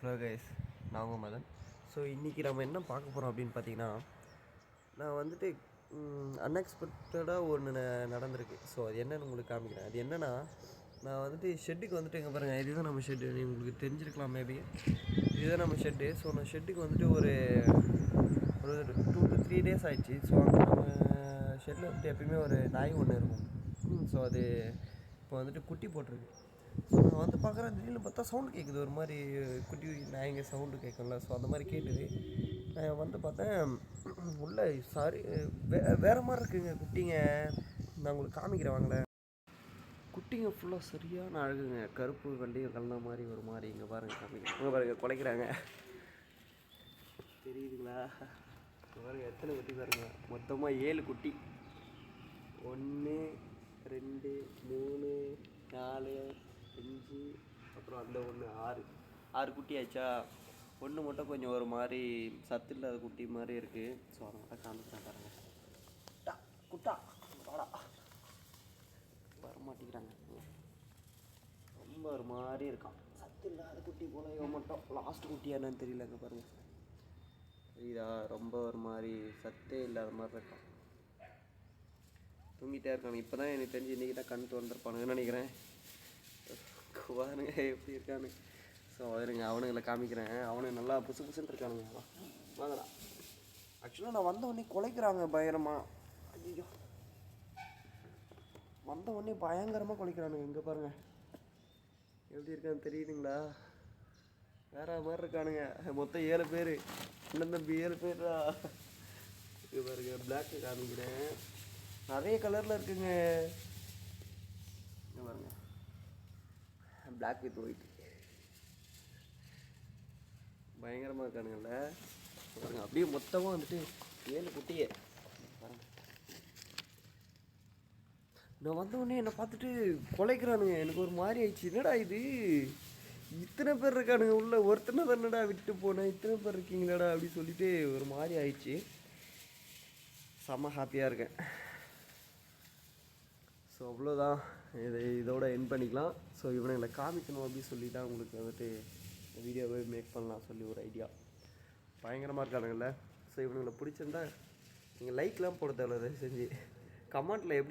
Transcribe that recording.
Hello guys, நான் உங்கள் Madan. So இன்றைக்கி நம்ம என்ன பார்க்க போகிறோம் அப்படின்னு பார்த்தீங்கன்னா, நான் வந்துட்டு அன்எக்ஸ்பெக்டடாக ஒன்று நடந்திருக்கு. ஸோ அது என்னென்னு உங்களுக்கு காமிக்கிறேன். அது என்னென்னா, நான் வந்துட்டு ஷெட்டுக்கு வந்துட்டு இங்கே பாருங்கள், இதுதான் நம்ம ஷெட்டு. உங்களுக்கு தெரிஞ்சிருக்கலாம் மேபி. இதுதான் நம்ம ஷெட்டு. ஸோ நான் ஷெட்டுக்கு வந்துட்டு ஒரு 2 to 3 days ஆகிடுச்சு. ஸோ அங்கே நம்ம ஷெட்டில் வந்துட்டு எப்பயுமே ஒரு நாய் ஒன்று இருக்கும். ஸோ அது இப்போ வந்துட்டு குட்டி போட்டிருக்கு. ஸோ நான் வந்து பார்க்குறேன், திடீர்னு பார்த்தா சவுண்டு கேட்குது, ஒரு மாதிரி குட்டி நாய்ங்க சவுண்டு கேட்கும்ல. ஸோ அந்த மாதிரி கேட்டுது. நான் வந்து பார்த்தேன், உள்ளே வேறு மாதிரி இருக்குங்க குட்டிங்க. நான் உங்களுக்கு காமிக்கிறேன் வாங்களேன். குட்டிங்க ஃபுல்லாக சரியான அழகுங்க. கருப்பு வெள்ளையும் கலந்த மாதிரி ஒரு மாதிரி. இங்கே பாருங்கள், காமிக்கிறேன். இங்கே பாருங்கள், குலைக்கிறாங்க. தெரியுதுங்களா? பாருங்கள் எத்தனை குட்டி பாருங்கள். மொத்தமாக 7 குட்டி. 1 2 3 4 5, அப்புறம் அந்த ஒன்று 6 குட்டி ஆச்சா. ஒன்று மட்டும் கொஞ்சம் ஒரு மாதிரி சத்து இல்லாத குட்டி மாதிரி இருக்குது. ஸோ அதை மட்டும் காமிக்கிறேன் பாருங்கள். குட்டா குட்டா வாடா, வரமாட்டேங்கிறாங்க. ரொம்ப ஒரு மாதிரி இருக்கான், சத்து இல்லாத குட்டி போல. இவன் மட்டும் லாஸ்ட் குட்டியா என்னன்னு தெரியலங்க. பாருங்கள், தெரியுதா? ரொம்ப ஒரு மாதிரி சத்தே இல்லாத மாதிரி இருக்கான். தூங்கிட்டே இருக்காங்க. இப்போ தான் எனக்கு தெரிஞ்சு இன்றைக்கி தான் கண் திறந்துருப்பானுங்கன்னு நினைக்கிறேன். பாருங்க எப்படி இருக்கானு. ஸோ இருங்க, அவனுங்களை காமிக்கிறேன். அவனுக்கு நல்லா புசு புசுன்னு இருக்கானுங்க. வாங்கடா. ஆக்சுவலாக நான் வந்த உடனே குலைக்கிறாங்க பயங்கரமாக. ஐயோ, வந்த உடனே பயங்கரமாக குலைக்கிறானுங்க. இங்கே பாருங்கள் எப்படி இருக்கான்னு தெரியுதுங்களா? வேற மாதிரி இருக்கானுங்க. மொத்தம் 7 பேர். இன்னும் தம்பி 7 பேரா? இது பாருங்க, பிளாக்கு காமிக்கிறேன். நிறைய கலரில் இருக்குங்க. இங்கே பாருங்க, பிளாக் வித் ஒயிட். பயங்கரமாக இருக்கானுங்கள்ல. பாருங்க, அப்படியே மொத்தமாக வந்துட்டு 7 குட்டியே பாருங்க. நான் வந்தவுடனே என்னை பார்த்துட்டு குலைக்கிறானுங்க. எனக்கு ஒரு மாதிரி ஆயிடுச்சு. என்னடா இது, இத்தனை பேர் இருக்கானுங்க உள்ள, ஒருத்தனை தானடா விட்டு போனேன், இத்தனை பேர் இருக்கீங்களாடா அப்படின்னு சொல்லிட்டு ஒரு மாதிரி ஆயிடுச்சு. செம்ம ஹாப்பியாக இருக்கேன். ஸோ அவ்வளோதான், இதோட என் பண்ணிக்கலாம். ஸோ இவனுங்களை காமிக்கணும் அப்படின்னு சொல்லி தான் உங்களுக்கு வந்துட்டு வீடியோவே மேக் பண்ணலாம் சொல்லி ஒரு ஐடியா. பயங்கரமாக இருக்கானுங்கள்ல. ஸோ இவனுங்களை பிடிச்சிருந்தா நீங்கள் லைக்லாம் போட தேவையில்ல, செஞ்சு கமெண்ட்டில் எப்படி